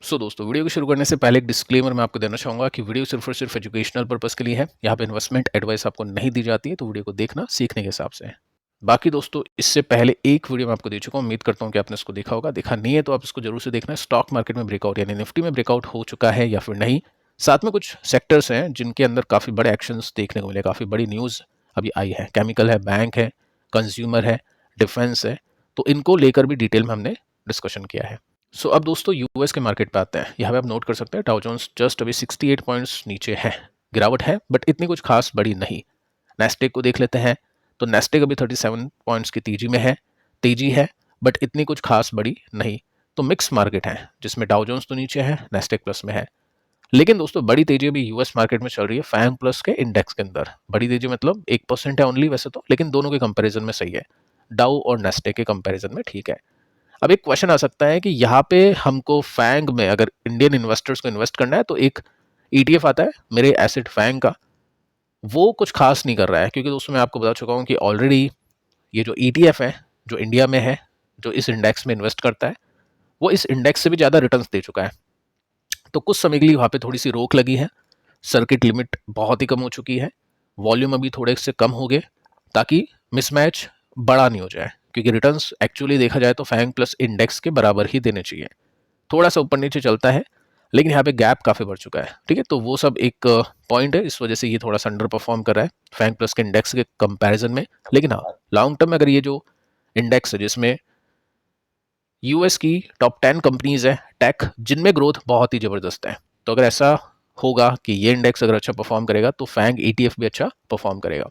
दोस्तों, वीडियो को शुरू करने से पहले एक डिस्क्लेमर मैं आपको देना चाहूँगा कि वीडियो सिर्फ और सिर्फ एजुकेशनल पर्पस के लिए है। यहाँ पे इन्वेस्टमेंट एडवाइस आपको नहीं दी जाती है, तो वीडियो को देखना सीखने के हिसाब से है। बाकी दोस्तों, इससे पहले एक वीडियो मैं आपको दे चुका हूँ, उम्मीद करता हूँ कि आपने इसको देखा होगा। देखा नहीं है तो आप इसको जरूर से देखना। स्टॉक मार्केट में ब्रेकआउट यानी निफ्टी में ब्रेकआउट हो चुका है या फिर नहीं। साथ में कुछ सेक्टर्स हैं जिनके अंदर काफ़ी बड़े एक्शंस देखने को मिले, काफ़ी बड़ी न्यूज़ अभी आई है। केमिकल है, बैंक है, कंज्यूमर है, डिफेंस है, तो इनको लेकर भी डिटेल में हमने डिस्कशन किया है। अब दोस्तों यूएस के मार्केट पे आते हैं। यहाँ पे आप नोट कर सकते हैं डाउ जोन्स जस्ट अभी 68 पॉइंट्स नीचे है। गिरावट है बट इतनी कुछ खास बड़ी नहीं। नेस्टेक को देख लेते हैं तो नेस्टेक अभी 37 पॉइंट्स की तेजी है बट इतनी कुछ खास बड़ी नहीं। तो मिक्स मार्केट है जिसमें डाउ जोन्स तो नीचे है, नेस्टेक प्लस में है। लेकिन दोस्तों बड़ी तेजी अभी यूएस मार्केट में चल रही है फैंग प्लस के इंडेक्स के अंदर। बड़ी तेजी मतलब 1% है ओनली वैसे तो, लेकिन दोनों के कंपैरिजन में सही है। डाउ और नेस्टेक के कंपैरिजन में ठीक है। अब एक क्वेश्चन आ सकता है कि यहाँ पे हमको फैंग में अगर इंडियन इन्वेस्टर्स को इन्वेस्ट करना है तो एक ईटीएफ आता है मेरे एसिड फैंग का, वो कुछ खास नहीं कर रहा है। क्योंकि दोस्तों मैं आपको बता चुका हूँ कि ऑलरेडी ये जो ईटीएफ है जो इंडिया में है, जो इस इंडेक्स में इन्वेस्ट करता है, वो इस इंडेक्स से भी ज़्यादा रिटर्न्स दे चुका है। तो कुछ समय के लिए वहाँ पे थोड़ी सी रोक लगी है। सर्किट लिमिट बहुत ही कम हो चुकी है, वॉल्यूम अभी थोड़े से कम हो गए ताकि मिसमैच बड़ा नहीं हो जाए। क्योंकि रिटर्न्स एक्चुअली देखा जाए तो फैंग प्लस इंडेक्स के बराबर ही देने चाहिए। थोड़ा सा ऊपर नीचे चलता है लेकिन यहाँ पे गैप काफ़ी बढ़ चुका है। ठीक है, तो वो सब एक पॉइंट है, इस वजह से ये थोड़ा सा अंडर परफॉर्म कर रहा है फैंग प्लस के इंडेक्स के कंपैरिजन में। लेकिन हाँ, लॉन्ग टर्म में अगर ये जो इंडेक्स है जिसमें यूएस की टॉप 10 कंपनीज है टेक, जिनमें ग्रोथ बहुत ही ज़बरदस्त है, तो अगर ऐसा होगा कि ये इंडेक्स अगर अच्छा परफॉर्म करेगा तो फैंग ईटीएफ भी अच्छा परफॉर्म करेगा।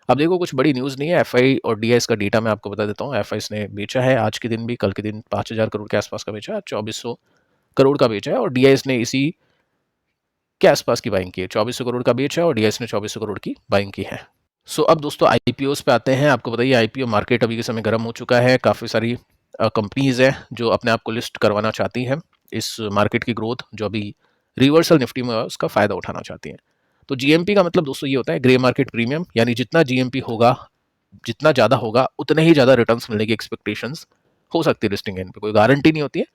अब देखो कुछ बड़ी न्यूज़ नहीं है। एफआई और डीआईएस का डेटा मैं आपको बता देता हूँ। एफआई ने बेचा है आज के दिन भी, कल के दिन 5,000 करोड़ के आसपास का बेचा है, 2400 करोड़ का बेचा है। और डीआईएस ने इसी के आसपास की बाइंग की है, 2400 करोड़ का बेचा है और डीआईएस ने 2400 करोड़ की बाइंग की है। अब दोस्तों आईपीओस पे आते हैं। आपको बताइए आईपीओ मार्केट अभी के समय गर्म हो चुका है। काफ़ी सारी कंपनीज हैं जो अपने आप को लिस्ट करवाना चाहती हैं। इस मार्केट की ग्रोथ जो अभी रिवर्सल निफ्टी में है उसका फ़ायदा उठाना चाहती हैं। तो जीएमपी का मतलब दोस्तों ये होता है ग्रे मार्केट प्रीमियम, यानी जितना जीएमपी होगा, जितना ज़्यादा होगा उतने ही ज़्यादा रिटर्न्स मिलने की एक्सपेक्टेशंस हो सकती है। लिस्टिंग एंड पे कोई गारंटी नहीं होती है,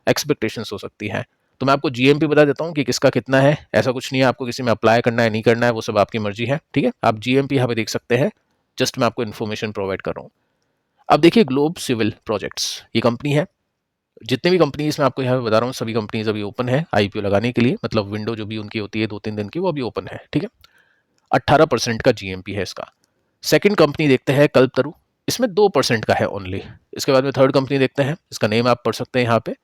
एक्सपेक्टेशंस हो सकती है। तो मैं आपको जीएमपी बता देता हूँ कि किसका कितना है। ऐसा कुछ नहीं है आपको किसी में अप्लाई करना है नहीं करना है, वो सब आपकी मर्जी है। ठीक है, आप जीएमपी यहाँ पे देख सकते हैं। जस्ट मैं आपको इन्फॉर्मेशन प्रोवाइड कर रहा हूँ। अब देखिए ग्लोब सिविल प्रोजेक्ट्स ये कंपनी है। जितने भी कंपनीज मैं आपको यहाँ पे बता रहा हूँ सभी कंपनीज अभी ओपन है आईपीओ लगाने के लिए। मतलब विंडो जो भी उनकी होती है 2-3 दिन की, वो अभी ओपन है। ठीक है, 18% का जीएमपी है इसका। सेकंड कंपनी देखते हैं कल्पतरु, इसमें 2% का है ओनली। इसके बाद में थर्ड कंपनी देखते हैं, इसका नेम आप पढ़ सकते हैं यहाँ पे।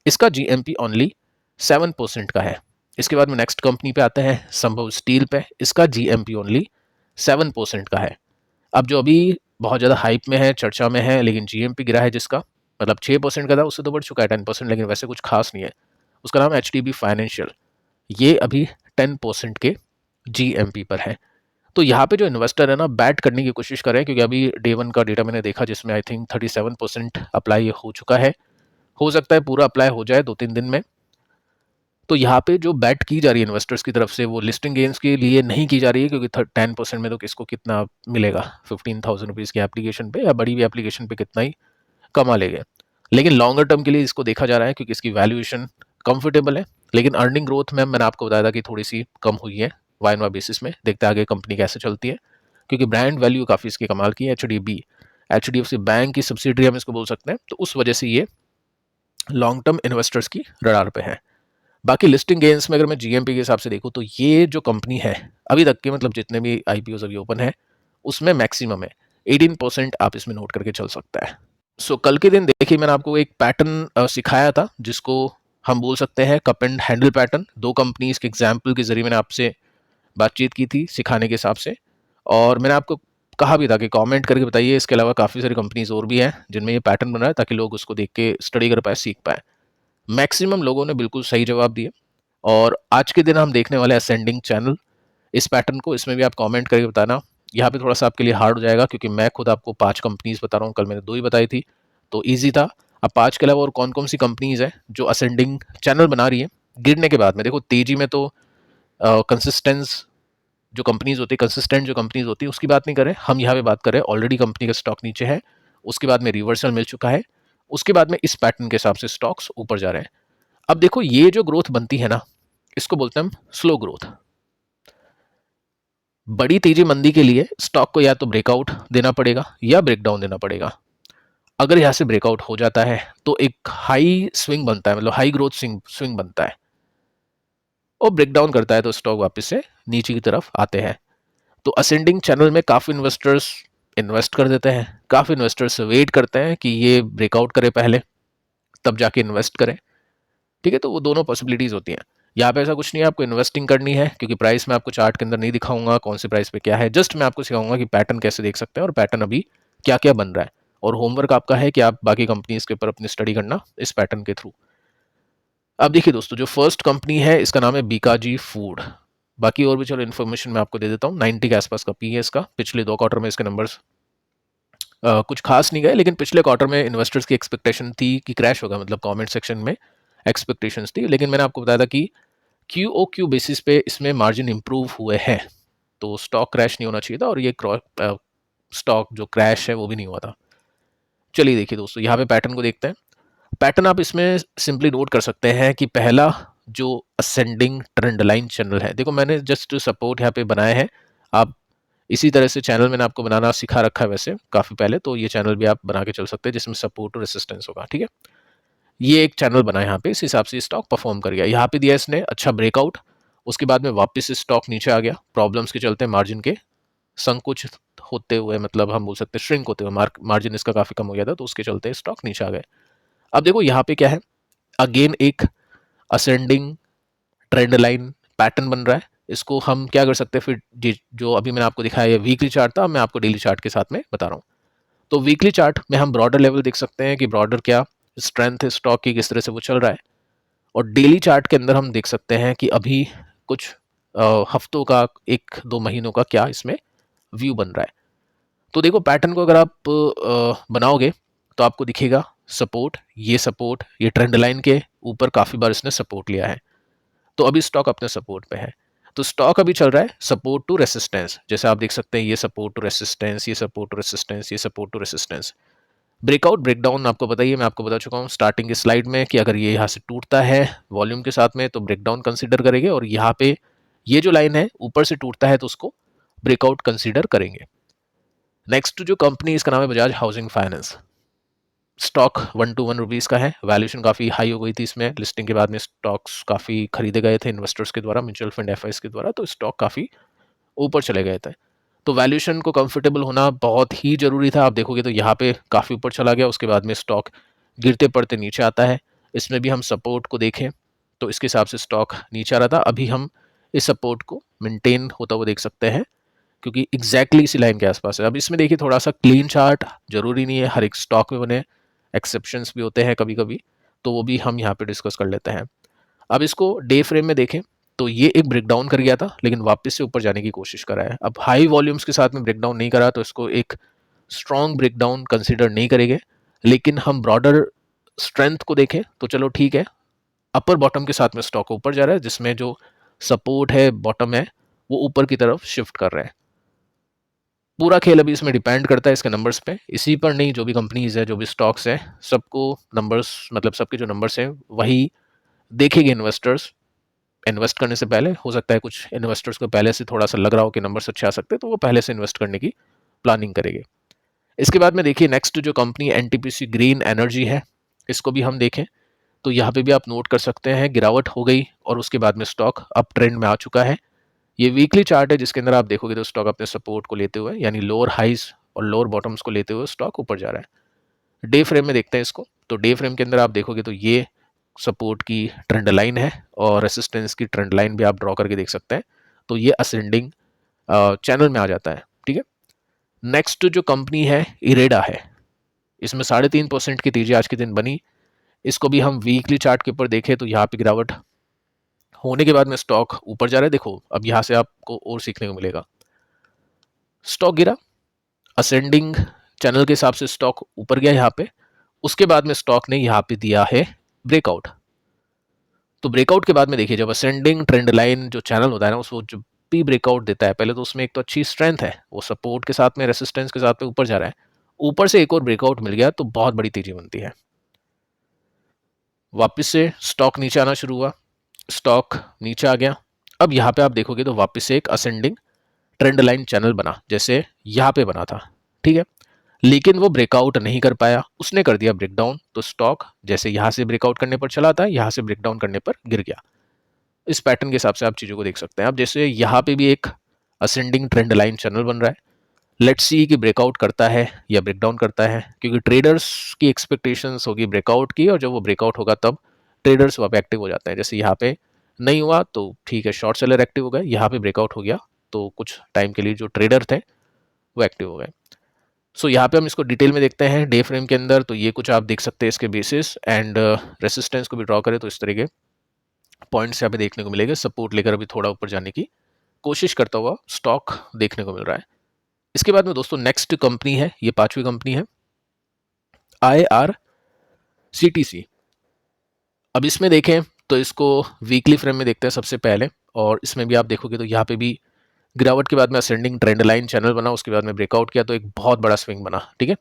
इसका जीएमपी ओनली 7% का है। इसके बाद में नेक्स्ट कंपनी पे आते हैं संभव स्टील पे, इसका जीएमपी ओनली 7% का है। अब जो अभी बहुत ज़्यादा हाइप में है, चर्चा में है, लेकिन जीएमपी गिरा है जिसका, मतलब 6% का था, उससे तो बढ़ चुका है 10%, लेकिन वैसे कुछ खास नहीं है। उसका नाम एचडीबी फाइनेंशियल, ये अभी 10% के जीएमपी पर है। तो यहाँ पे जो इन्वेस्टर है ना, बैट करने की कोशिश कर रहे हैं। क्योंकि अभी डे 1 का डेटा मैंने देखा जिसमें आई थिंक 37% अप्लाई हो चुका है। हो सकता है पूरा अप्लाई हो जाए 2-3 दिन में। तो यहाँ पे जो बैट की जा रही है इन्वेस्टर्स की तरफ से, वो लिस्टिंग गेन्स के लिए नहीं की जा रही है। क्योंकि 10% में तो किसको कितना मिलेगा 15,000 रुपीज़ की एप्लीकेशन पे, या बड़ी भी एप्लीकेशन पे कितना ही कमा लेंगे। लेकिन लॉन्गर टर्म के लिए इसको देखा जा रहा है क्योंकि इसकी वैल्यूएशन कंफर्टेबल है। लेकिन अर्निंग ग्रोथ में मैंने आपको बताया था कि थोड़ी सी कम हुई है वाई वाई बेसिस में। देखते आगे कंपनी कैसे चलती है, क्योंकि ब्रांड वैल्यू काफ़ी इसकी कमाल की है। एचडीएफसी बैंक की सब्सिडरी हम इसको बोल सकते हैं। तो उस वजह से ये लॉन्ग टर्म इन्वेस्टर्स की रडार पे है। बाकी लिस्टिंग गेन्स में अगर मैं जीएमपी के हिसाब से देखूँ तो ये जो कंपनी है अभी तक के, मतलब जितने भी आईपीओ अभी ओपन है उसमें मैक्सिमम है 18%। आप इसमें नोट करके चल सकता है। कल के दिन देखिए मैंने आपको एक पैटर्न सिखाया था जिसको हम बोल सकते हैं कप एंड हैंडल पैटर्न। दो कंपनीज के एग्जाम्पल के जरिए मैंने आपसे बातचीत की थी सिखाने के हिसाब से। और मैंने आपको कहा भी था कि कमेंट करके बताइए, इसके अलावा काफ़ी सारी कंपनीज और भी हैं जिनमें ये पैटर्न बना है, ताकि लोग उसको देख के स्टडी कर पाए, सीख पाए। मैक्सिमम लोगों ने बिल्कुल सही जवाब दिए। और आज के दिन हम देखने वाले असेंडिंग चैनल इस पैटर्न को, इसमें भी आप कमेंट करके बताना। यहाँ पे थोड़ा सा आपके लिए हार्ड हो जाएगा क्योंकि मैं खुद आपको 5 कंपनीज बता रहा हूँ, कल मैंने 2 ही बताई थी तो ईजी था। अब 5 के अलावा और कौन कौन सी कंपनीज है जो असेंडिंग चैनल बना रही है गिरने के बाद में। देखो तेजी में तो कंसिस्टेंस जो कंपनीज होती है, कंसिस्टेंट जो कंपनीज होती है उसकी बात नहीं कर रहे हम, यहाँ पे बात कर रहे हैं ऑलरेडी कंपनी का स्टॉक नीचे है, उसके बाद में रिवर्सल मिल चुका है, उसके बाद में इस पैटर्न के हिसाब से स्टॉक्स ऊपर जा रहे हैं। अब देखो ये जो ग्रोथ बनती है ना, इसको बोलते हैं हम स्लो ग्रोथ। बड़ी तेजी मंदी के लिए स्टॉक को या तो ब्रेकआउट देना पड़ेगा या ब्रेकडाउन देना पड़ेगा। अगर यहाँ से ब्रेकआउट हो जाता है तो एक हाई स्विंग बनता है, मतलब हाई ग्रोथ स्विंग बनता है, और ब्रेकडाउन करता है तो स्टॉक वापस से नीचे की तरफ आते हैं। तो असेंडिंग चैनल में काफ़ी इन्वेस्टर्स इन्वेस्ट कर देते हैं, काफ़ी इन्वेस्टर्स वेट करते हैं कि ये ब्रेकआउट करे पहले, तब जाके इन्वेस्ट करें। ठीक है, तो वो दोनों पॉसिबिलिटीज़ होती हैं। यहाँ पे ऐसा कुछ नहीं है आपको इन्वेस्टिंग करनी है, क्योंकि प्राइस मैं आपको चार्ट के अंदर नहीं दिखाऊंगा कौन सी प्राइस पे क्या है, जस्ट मैं आपको सिखाऊंगा कि पैटर्न कैसे देख सकते हैं और पैटर्न अभी क्या क्या बन रहा है। और होमवर्क आपका है कि आप बाकी कंपनीज के ऊपर अपनी स्टडी करना इस पैटर्न के थ्रू। अब देखिए दोस्तों, जो फर्स्ट कंपनी है इसका नाम है बीकाजी फूड। बाकी और भी चलो इन्फॉर्मेशन मैं आपको दे देता हूँ। 90 के आसपास का पी है इसका। पिछले 2 क्वार्टर में इसके नंबर्स कुछ खास नहीं गए, लेकिन पिछले क्वार्टर में इन्वेस्टर्स की एक्सपेक्टेशन थी कि क्रैश होगा, मतलब कमेंट सेक्शन में एक्सपेक्टेशंस थी, लेकिन मैंने आपको बताया था कि क्यू ओ क्यू बेसिस पे इसमें मार्जिन इंप्रूव हुए हैं, तो स्टॉक क्रैश नहीं होना चाहिए था, और ये स्टॉक जो क्रैश है वो भी नहीं हुआ था। चलिए देखिए दोस्तों, यहाँ पे पैटर्न को देखते हैं। पैटर्न आप इसमें सिंपली नोट कर सकते हैं कि पहला जो असेंडिंग ट्रेंड लाइन चैनल है, देखो मैंने जस्ट सपोर्ट यहाँ पे बनाया है। आप इसी तरह से चैनल मैंने आपको बनाना सिखा रखा है वैसे काफ़ी पहले, तो ये चैनल भी आप बना के चल सकते हैं जिसमें सपोर्ट और रेसिस्टेंस होगा। ठीक है, ये एक चैनल बना है यहाँ पे, इस हिसाब से स्टॉक परफॉर्म कर गया। यहाँ पे दिया इसने अच्छा ब्रेकआउट, उसके बाद में वापस से स्टॉक नीचे आ गया, प्रॉब्लम्स के चलते मार्जिन के संकुचित होते हुए, मतलब हम बोल सकते हैं श्रिंक होते हुए, मार्जिन इसका काफ़ी कम हो गया था, तो उसके चलते स्टॉक नीचे आ गए। अब देखो यहाँ पे क्या है, अगेन एक असेंडिंग ट्रेंड लाइन पैटर्न बन रहा है। इसको हम क्या कर सकते हैं फिर, जो अभी मैंने आपको दिखाया ये वीकली चार्ट था, मैं आपको डेली चार्ट के साथ में बता रहा हूँ। तो वीकली चार्ट में हम ब्रॉडर लेवल देख सकते हैं कि ब्रॉडर क्या स्ट्रेंथ है स्टॉक की, किस तरह से वो चल रहा है। और डेली चार्ट के अंदर हम देख सकते हैं कि अभी कुछ हफ्तों का, 1-2 महीनों का क्या इसमें व्यू बन रहा है। तो देखो पैटर्न को अगर आप बनाओगे तो आपको दिखेगा सपोर्ट, ये ट्रेंड लाइन के ऊपर काफ़ी बार इसने सपोर्ट लिया है, तो अभी स्टॉक अपने सपोर्ट पे है। तो स्टॉक अभी चल रहा है सपोर्ट टू रेसिस्टेंस, जैसे आप देख सकते हैं ये सपोर्ट टू रेसिस्टेंस, ये सपोर्ट टू रेसिस्टेंस, ये support to resistance. Breakout breakdown आपको बताइए, मैं आपको बता चुका हूँ स्टार्टिंग की स्लाइड में कि अगर ये यहाँ से टूटता है वॉल्यूम के साथ में तो ब्रेकडाउन कंसीडर करेंगे, और यहाँ पे ये जो लाइन है ऊपर से टूटता है तो उसको ब्रेकआउट कंसीडर करेंगे। नेक्स्ट जो कंपनी, इसका नाम है Bajaj housing finance. Stock 1 to 1 rupees का है, वैल्यूएशन काफ़ी हाई हो गई थी इसमें, लिस्टिंग के बाद में स्टॉक्स काफ़ी खरीदे गए थे इन्वेस्टर्स के द्वारा, म्यूचुअल फंड एफआईज के द्वारा, तो स्टॉक काफ़ी ऊपर चले गए थे। तो वैल्यूएशन को कंफर्टेबल होना बहुत ही ज़रूरी था। आप देखोगे तो यहाँ पे काफ़ी ऊपर चला गया, उसके बाद में स्टॉक गिरते पड़ते नीचे आता है। इसमें भी हम सपोर्ट को देखें तो इसके हिसाब से स्टॉक नीचे आ रहा था, अभी हम इस सपोर्ट को मेंटेन होता हुआ देख सकते हैं, क्योंकि एग्जैक्टली इसी लाइन के आसपास है। अब इसमें देखिए थोड़ा सा क्लीन चार्ट जरूरी नहीं है हर एक स्टॉक में बने, एक्सेप्शंस भी होते हैं कभी कभी, तो वो भी हम यहाँ पे डिस्कस कर लेते हैं। अब इसको डे फ्रेम में देखें तो ये एक ब्रेकडाउन कर गया था, लेकिन वापस से ऊपर जाने की कोशिश कर रहा है। अब हाई वॉल्यूम्स के साथ में ब्रेकडाउन नहीं करा तो इसको एक स्ट्रॉन्ग ब्रेकडाउन कंसिडर नहीं करेंगे, लेकिन हम ब्रॉडर स्ट्रेंथ को देखें तो चलो ठीक है, अपर बॉटम के साथ में स्टॉक ऊपर जा रहा है, जिसमें जो सपोर्ट है बॉटम है वो ऊपर की तरफ शिफ्ट कर रहे हैं। पूरा खेल अभी इसमें डिपेंड करता है इसके नंबर्स पे, इसी पर नहीं, जो भी कंपनीज है, जो भी स्टॉक्स है, सबको नंबर्स, मतलब सबके जो नंबर्स हैं वही देखेंगे इन्वेस्टर्स। इन्वेस्ट करने से पहले हो सकता है कुछ इन्वेस्टर्स को पहले से थोड़ा सा लग रहा हो कि नंबर्स अच्छे आ सकते हैं, तो वो पहले से इन्वेस्ट करने की प्लानिंग करेंगे। इसके बाद में देखिए नेक्स्ट जो कंपनी एनटीपीसी ग्रीन एनर्जी है, इसको भी हम देखें तो यहाँ पे भी आप नोट कर सकते हैं गिरावट हो गई और उसके बाद में स्टॉक अप ट्रेंड में आ चुका है। ये वीकली चार्ट है जिसके अंदर आप देखोगे तो स्टॉक अपने सपोर्ट को लेते हुए, यानी लोअर हाइज और लोअर बॉटम्स को लेते हुए स्टॉक ऊपर जा रहा है। डे फ्रेम में देखते हैं इसको, तो डे फ्रेम के अंदर आप देखोगे तो ये सपोर्ट की ट्रेंड लाइन है और रेसिस्टेंस की ट्रेंड लाइन भी आप ड्रॉ करके देख सकते हैं, तो ये असेंडिंग चैनल में आ जाता है। ठीक है, नेक्स्ट जो कंपनी है इरेडा है, इसमें 3.5% की तेजी आज के दिन बनी। इसको भी हम वीकली चार्ट के ऊपर देखें तो यहाँ पे गिरावट होने के बाद में स्टॉक ऊपर जा रहा है। देखो अब यहाँ से आपको और सीखने को मिलेगा, स्टॉक गिरा, असेंडिंग चैनल के हिसाब से स्टॉक ऊपर गया यहाँ पे, उसके बाद में स्टॉक ने यहाँ पे दिया है ब्रेकआउट। तो ब्रेकआउट के बाद में देखिए जब असेंडिंग ट्रेंड लाइन जो चैनल होता है ना, उसको जब भी ब्रेकआउट देता है, पहले तो उसमें एक तो अच्छी स्ट्रेंथ है, वो सपोर्ट के साथ में रेसिस्टेंस के साथ में ऊपर जा रहा है, ऊपर से एक और ब्रेकआउट मिल गया तो बहुत बड़ी तेजी बनती है। वापस से स्टॉक नीचे आना शुरू हुआ, स्टॉक नीचे आ गया। अब यहाँ पे आप देखोगे तो वापस से एक असेंडिंग ट्रेंड लाइन चैनल बना, जैसे यहाँ पे बना था, ठीक है। लेकिन वो ब्रेकआउट नहीं कर पाया, उसने कर दिया ब्रेकडाउन। तो स्टॉक जैसे यहाँ से ब्रेकआउट करने पर चला था, यहाँ से ब्रेकडाउन करने पर गिर गया। इस पैटर्न के हिसाब से आप चीज़ों को देख सकते हैं। अब जैसे यहाँ पे भी एक असेंडिंग ट्रेंड लाइन चैनल बन रहा है, लेट्स सी कि ब्रेकआउट करता है या ब्रेकडाउन करता है, क्योंकि ट्रेडर्स की एक्सपेक्टेशंस होगी ब्रेकआउट की, और जब वो ब्रेकआउट होगा तब ट्रेडर्स वहाँ पे एक्टिव हो जाते हैं। जैसे यहाँ पे नहीं हुआ तो ठीक है, शॉर्ट सेलर एक्टिव हो गए, यहाँ पे ब्रेकआउट हो गया तो कुछ टाइम के लिए जो ट्रेडर थे वो एक्टिव हो गए। सो यहाँ पे हम इसको डिटेल में देखते हैं डे फ्रेम के अंदर। तो ये कुछ आप देख सकते हैं इसके बेसिस एंड रेसिस्टेंस को भी ड्रॉ करें तो इस तरह के पॉइंट्स यहाँ पे देखने को मिलेंगे। सपोर्ट लेकर अभी थोड़ा ऊपर जाने की कोशिश करता हुआ स्टॉक देखने को मिल रहा है। इसके बाद में दोस्तों नेक्स्ट कंपनी है, ये 5वीं कंपनी है, IRCTC। अब इसमें देखें तो इसको वीकली फ्रेम में देखते हैं सबसे पहले, और इसमें भी आप देखोगे तो यहाँ पे भी गिरावट के बाद में असेंडिंग ट्रेंड लाइन चैनल बना, उसके बाद में ब्रेकआउट किया तो एक बहुत बड़ा स्विंग बना, ठीक है।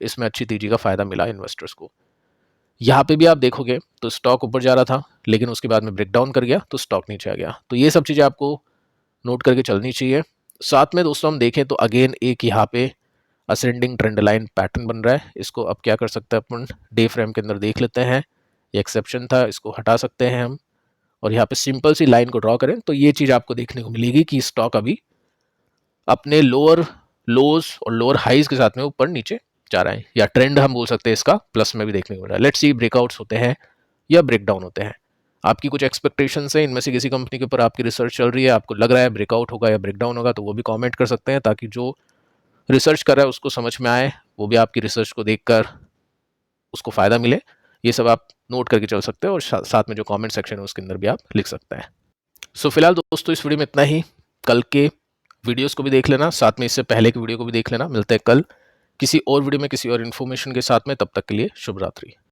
इसमें अच्छी तेजी का फायदा मिला इन्वेस्टर्स को। यहाँ पे भी आप देखोगे तो स्टॉक ऊपर जा रहा था, लेकिन उसके बाद में ब्रेकडाउन कर गया तो स्टॉक नीचे आ गया। तो ये सब चीज़ें आपको नोट करके चलनी चाहिए। साथ में दोस्तों हम देखें तो अगेन एक यहाँ पे असेंडिंग ट्रेंड लाइन पैटर्न बन रहा है। इसको अब क्या कर सकते हैं अपन, डे फ्रेम के अंदर देख लेते हैं। ये एक्सेप्शन था, इसको हटा सकते हैं हम, और यहाँ पे सिंपल सी लाइन को ड्रॉ करें तो ये चीज़ आपको देखने को मिलेगी कि स्टॉक अभी अपने लोअर लोज और लोअर हाइज के साथ में ऊपर नीचे जा रहा है, या ट्रेंड हम बोल सकते हैं इसका प्लस में भी देखने को मिल रहा है। लेट्स सी ब्रेकआउट्स होते हैं या ब्रेकडाउन होते हैं। आपकी कुछ एक्सपेक्टेशंस है इनमें से किसी कंपनी के ऊपर, आपकी रिसर्च चल रही है, आपको लग रहा है ब्रेकआउट होगा या ब्रेकडाउन होगा, तो वो भी कमेंट कर सकते हैं, ताकि जो रिसर्च कर रहा है उसको समझ में आए, वो भी आपकी रिसर्च को देखकर उसको फ़ायदा मिले। ये सब आप नोट करके चल सकते हैं, और साथ में जो कमेंट सेक्शन है उसके अंदर भी आप लिख सकते हैं। सो फिलहाल दोस्तों इस वीडियो में इतना ही। कल के वीडियोस को भी देख लेना, साथ में इससे पहले की वीडियो को भी देख लेना। मिलते हैं कल किसी और वीडियो में किसी और इन्फॉर्मेशन के साथ में, तब तक के लिए शुभ रात्रि।